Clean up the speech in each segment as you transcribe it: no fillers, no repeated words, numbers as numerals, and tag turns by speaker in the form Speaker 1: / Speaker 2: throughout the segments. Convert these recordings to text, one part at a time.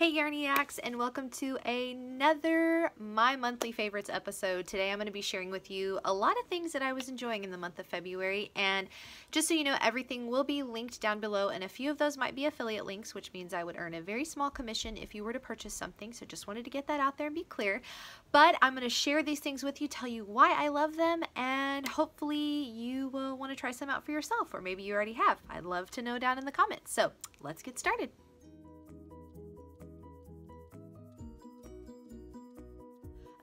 Speaker 1: Hey Yarniacs, and welcome to another My Monthly Favorites episode. Today I'm going to be sharing with you a lot of things that I was enjoying in the month of February, and just so you know, everything will be linked down below, and a few of those might be affiliate links, which means I would earn a very small commission if you were to purchase something, so just wanted to get that out there and be clear. But I'm going to share these things with you, tell you why I love them, and hopefully you will want to try some out for yourself, or maybe you already have. I'd love to know down in the comments. So let's get started.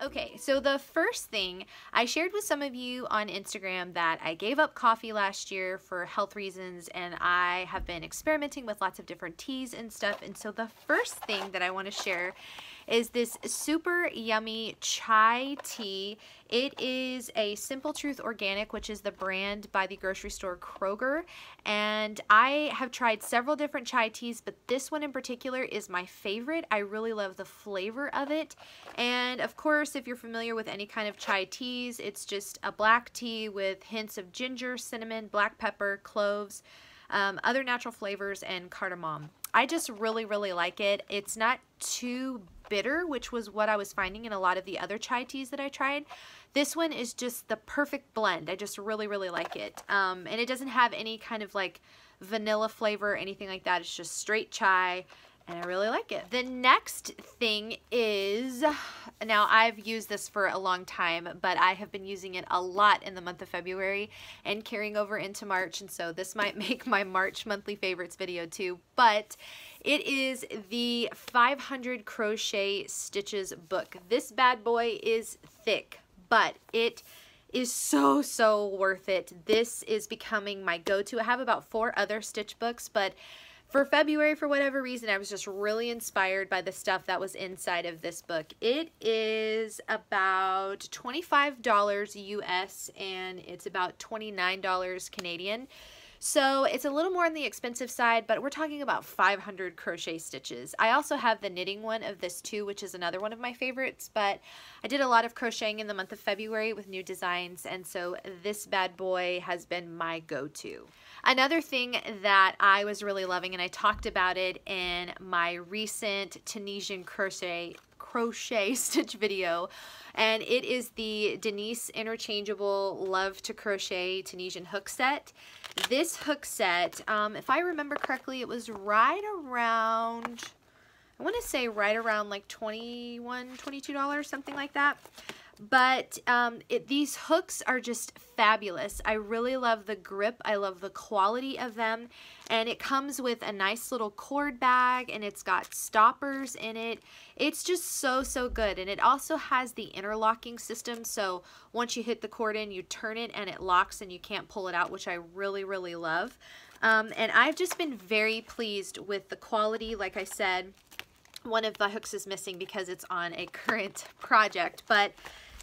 Speaker 1: Okay, so the first thing, I shared with some of you on Instagram that I gave up coffee last year for health reasons, and I have been experimenting with lots of different teas and stuff. And so the first thing that I want to share is this super yummy chai tea. It is a Simple Truth Organic, which is the brand by the grocery store Kroger. And I have tried several different chai teas, but this one in particular is my favorite. I really love the flavor of it. And of course, if you're familiar with any kind of chai teas, it's just a black tea with hints of ginger, cinnamon, black pepper, cloves, other natural flavors, and cardamom. I just really like it. It's not too bitter, which was what I was finding in a lot of the other chai teas that I tried. This one is just the perfect blend. I just really like it. And it doesn't have any kind of like vanilla flavor or anything like that. It's just straight chai, and I really like it. The next thing is, now I've used this for a long time, but I have been using it a lot in the month of February and carrying over into March, and so this might make my March monthly favorites video too, but it is the 500 Crochet Stitches book. This bad boy is thick, but it is so worth it. This is becoming my go-to. I have about 4 other stitch books, but for February, for whatever reason, I was just really inspired by the stuff that was inside of this book. It is about $25 US, and it's about $29 Canadian. So it's a little more on the expensive side, but we're talking about 500 crochet stitches. I also have the knitting one of this too, which is another one of my favorites, but I did a lot of crocheting in the month of February with new designs, and so this bad boy has been my go-to. Another thing that I was really loving, and I talked about it in my recent Tunisian crochet stitch video, and it is the Denise Interchangeable Love to Crochet Tunisian hook set. This hook set, if I remember correctly, it was right around, I want to say right around like $21, $22, something like that. But these hooks are just fabulous. I really love the grip. I love the quality of them. And it comes with a nice little cord bag, and it's got stoppers in it. It's just so good. And it also has the interlocking system. So once you hit the cord in, you turn it and it locks and you can't pull it out, which I really love. And I've just been very pleased with the quality. Like I said, one of the hooks is missing because it's on a current project, but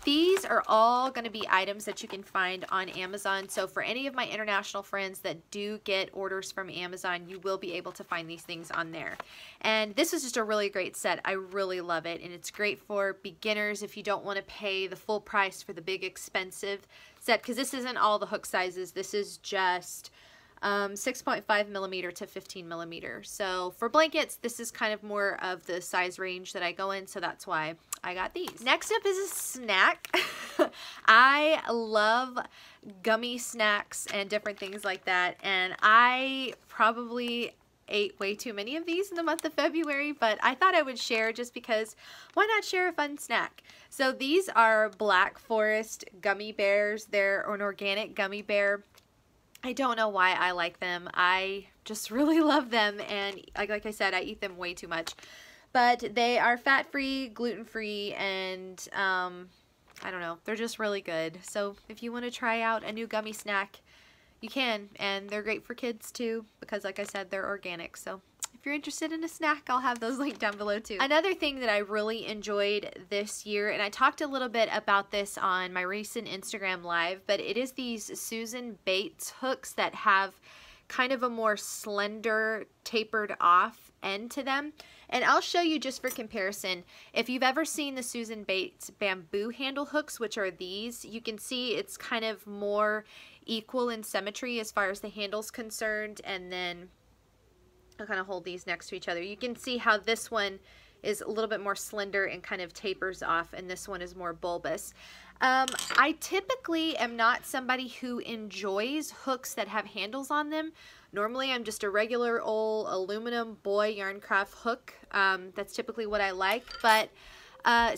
Speaker 1: these are all going to be items that you can find on Amazon. So for any of my international friends that do get orders from Amazon, you will be able to find these things on there. And this is just a really great set. I really love it. And it's great for beginners if you don't want to pay the full price for the big expensive set, because this isn't all the hook sizes. This is just 6.5 millimeter to 15 millimeter. So for blankets, this is kind of more of the size range that I go in, so that's why I got these. Next up is a snack. I love gummy snacks and different things like that, and I probably ate way too many of these in the month of February, but I thought I would share just because why not share a fun snack? So these are Black Forest gummy bears. They're an organic gummy bear. I don't know why I like them. I just really love them, and like I said, I eat them way too much. But they are fat-free, gluten-free, and I don't know, they're just really good. So if you want to try out a new gummy snack, you can, and they're great for kids too, because like I said, they're organic. So if you're interested in a snack, I'll have those linked down below too. Another thing that I really enjoyed this year, and I talked a little bit about this on my recent Instagram live, but it is these Susan Bates hooks that have kind of a more slender, tapered off end to them. And I'll show you just for comparison. If you've ever seen the Susan Bates bamboo handle hooks, which are these, you can see it's kind of more equal in symmetry as far as the handle's concerned, and then I'll kind of hold these next to each other. You can see how this one is a little bit more slender and kind of tapers off, and this one is more bulbous. I typically am not somebody who enjoys hooks that have handles on them. Normally I'm just a regular old aluminum boy yarn craft hook. That's typically what I like, but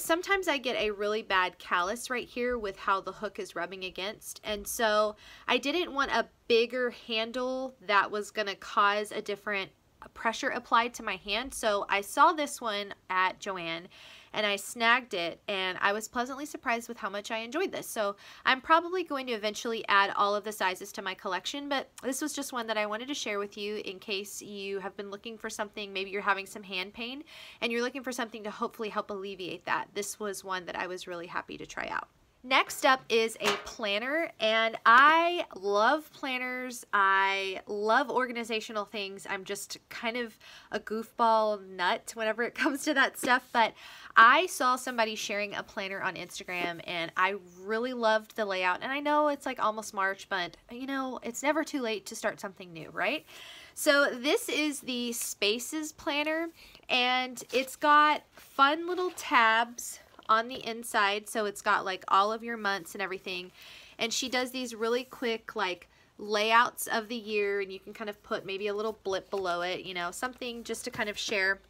Speaker 1: sometimes I get a really bad callus right here with how the hook is rubbing against, and so I didn't want a bigger handle that was going to cause a different pressure applied to my hand. So I saw this one at Joann and I snagged it, and I was pleasantly surprised with how much I enjoyed this. So I'm probably going to eventually add all of the sizes to my collection, but this was just one that I wanted to share with you in case you have been looking for something. Maybe you're having some hand pain and you're looking for something to hopefully help alleviate that. This was one that I was really happy to try out. Next up is a planner, and I love planners. I love organizational things. I'm just kind of a goofball nut whenever it comes to that stuff, but I saw somebody sharing a planner on Instagram and I really loved the layout. And I know it's like almost March, but you know, it's never too late to start something new, right? So this is the Spaces planner, and it's got fun little tabs on the inside, so it's got like all of your months and everything, and she does these really quick like layouts of the year, and you can kind of put maybe a little blip below it, you know, something just to kind of share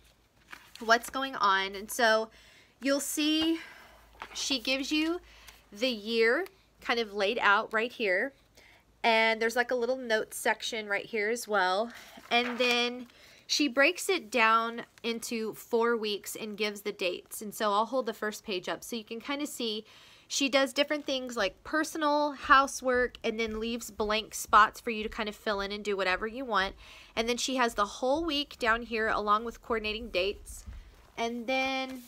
Speaker 1: what's going on. And so you'll see she gives you the year kind of laid out right here, and there's like a little notes section right here as well, and then she breaks it down into 4 weeks and gives the dates. And so I'll hold the first page up so you can kind of see she does different things like personal, housework, and then leaves blank spots for you to kind of fill in and do whatever you want. And then she has the whole week down here along with coordinating dates. And then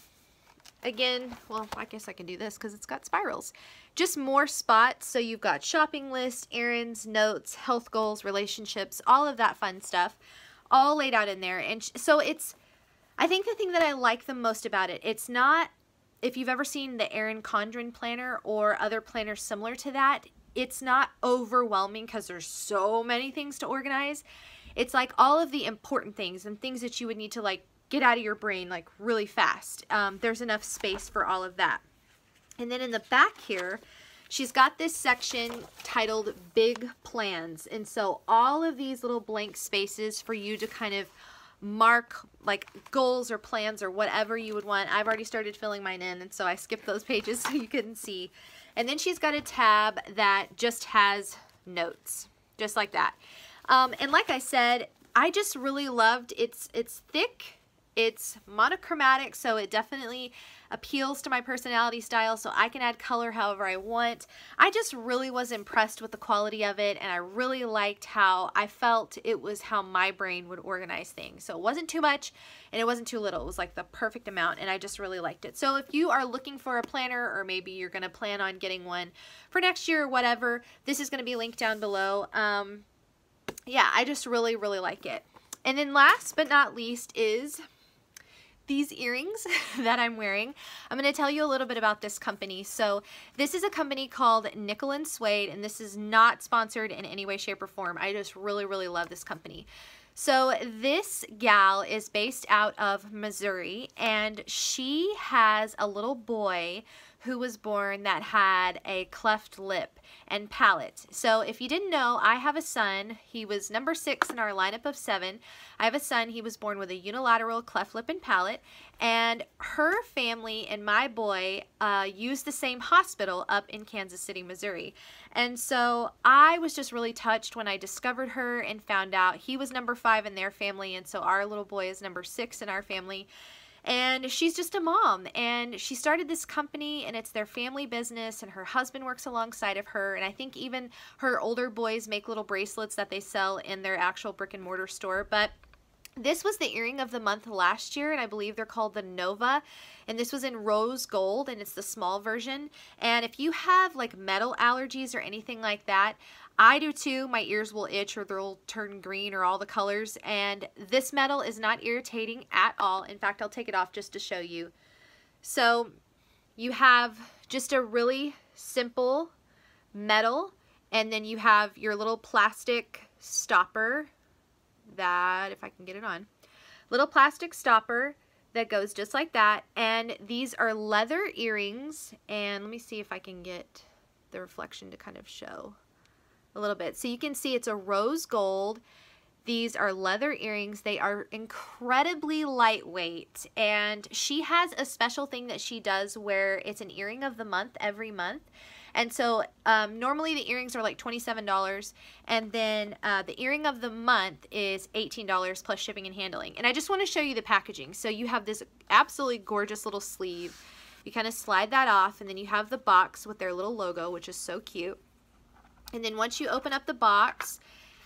Speaker 1: again, well, I guess I can do this because it's got spirals. Just more spots. So you've got shopping lists, errands, notes, health goals, relationships, all of that fun stuff, all laid out in there. And so it's, I think the thing that I like the most about it, it's not, if you've ever seen the Erin Condren planner or other planners similar to that, it's not overwhelming because there's so many things to organize. It's like all of the important things and things that you would need to like get out of your brain like really fast. There's enough space for all of that. And then in the back here, she's got this section titled Big Plans. And so all of these little blank spaces for you to kind of mark like goals or plans or whatever you would want. I've already started filling mine in, and so I skipped those pages so you couldn't see. And then she's got a tab that just has notes, just like that. And like I said, I just really loved it's thick. It's monochromatic, so it definitely appeals to my personality style, so I can add color however I want. I just really was impressed with the quality of it, and I really liked how I felt it was how my brain would organize things. So it wasn't too much and it wasn't too little. It was like the perfect amount, and I just really liked it. So if you are looking for a planner, or maybe you're going to plan on getting one for next year or whatever, this is going to be linked down below. Yeah, I just really, really like it. And then last but not least is these earrings that I'm wearing. I'm going to tell you a little bit about this company. So this is a company called Nickel and Suede, and this is not sponsored in any way, shape, or form. I just really, really love this company. So this gal is based out of Missouri, and she has a little boy who was born that had a cleft lip and palate. So if you didn't know, I have a son. He was number 6 in our lineup of 7. I have a son. He was born with a unilateral cleft lip and palate, and her family and my boy used the same hospital up in Kansas City, Missouri. And so I was just really touched when I discovered her and found out he was number 5 in their family, and so our little boy is number 6 in our family. And she's just a mom, and she started this company, and it's their family business, and her husband works alongside of her, and I think even her older boys make little bracelets that they sell in their actual brick and mortar store. But this was the earring of the month last year, and I believe they're called the Nova, and this was in rose gold, and it's the small version. And if you have like metal allergies or anything like that, I do too. My ears will itch, or they'll turn green, or all the colors, and this metal is not irritating at all. In fact, I'll take it off just to show you. So you have just a really simple metal, and then you have your little plastic stopper that, if I can get it on, little plastic stopper that goes just like that. And these are leather earrings, and let me see if I can get the reflection to kind of show a little bit. So you can see it's a rose gold. These are leather earrings. They are incredibly lightweight, and she has a special thing that she does where it's an earring of the month every month. And so normally the earrings are like $27, and then the earring of the month is $18 plus shipping and handling. And I just want to show you the packaging. So you have this absolutely gorgeous little sleeve. You kind of slide that off, and then you have the box with their little logo, which is so cute. And then once you open up the box,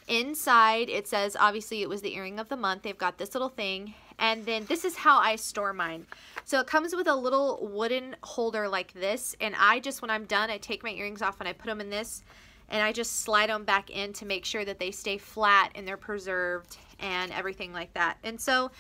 Speaker 1: inside it says obviously it was the earring of the month. They've got this little thing, and then this is how I store mine. So it comes with a little wooden holder like this, and I just, when I'm done, I take my earrings off and I put them in this, and I just slide them back in to make sure that they stay flat and they're preserved and everything like that. And so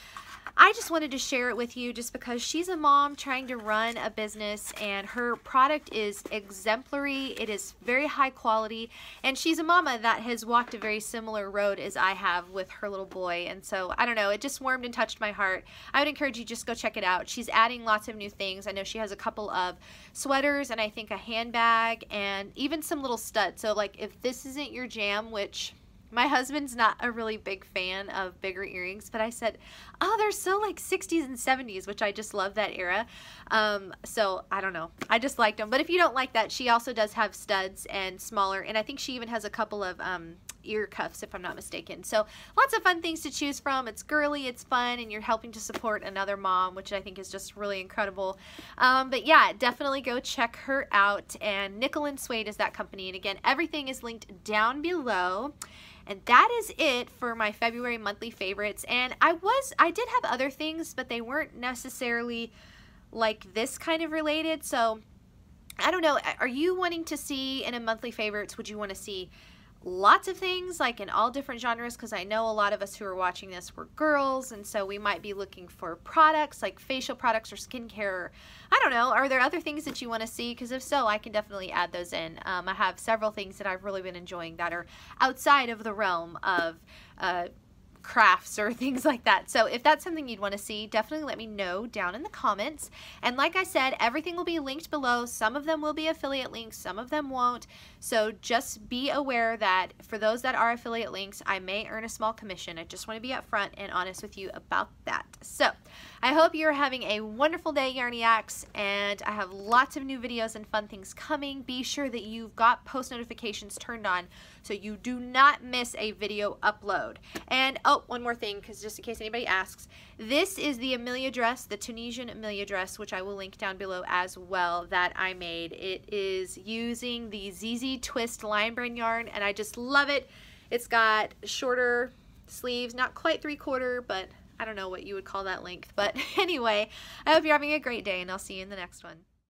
Speaker 1: I just wanted to share it with you just because she's a mom trying to run a business, and her product is exemplary. It is very high quality, and she's a mama that has walked a very similar road as I have with her little boy. And so I don't know, it just warmed and touched my heart. I would encourage you just go check it out. She's adding lots of new things. I know she has a couple of sweaters and I think a handbag and even some little studs. So like if this isn't your jam, which my husband's not a really big fan of bigger earrings, but I said, oh, they're so like 60s and 70s, which I just love that era. So I don't know. I just liked them. But if you don't like that, she also does have studs and smaller. And I think she even has a couple of ear cuffs, if I'm not mistaken. So lots of fun things to choose from. It's girly, it's fun, and you're helping to support another mom, which I think is just really incredible. But yeah, definitely go check her out. And Nickel and Suede is that company. And again, everything is linked down below. And that is it for my February monthly favorites. And I did have other things, but they weren't necessarily like this kind of related. So I don't know. Are you wanting to see in a monthly favorites, would you want to see lots of things like in all different genres? Because I know a lot of us who are watching this were girls, and so we might be looking for products like facial products or skincare. I don't know. Are there other things that you want to see? Because if so, I can definitely add those in. I have several things that I've really been enjoying that are outside of the realm of crafts or things like that. So if that's something you'd want to see, definitely let me know down in the comments. And like I said, everything will be linked below. Some of them will be affiliate links, some of them won't. So just be aware that for those that are affiliate links, I may earn a small commission. I just want to be upfront and honest with you about that. So I hope you're having a wonderful day, Yarniacs, and I have lots of new videos and fun things coming. Be sure that you've got post notifications turned on so you do not miss a video upload. And oh, one more thing, because just in case anybody asks, this is the Amelia dress, the Tunisian Amelia dress, which I will link down below as well, that I made. It is using the ZZ Twist Lion Brand yarn, and I just love it. It's got shorter sleeves, not quite 3/4, but I don't know what you would call that length. But anyway, I hope you're having a great day, and I'll see you in the next one.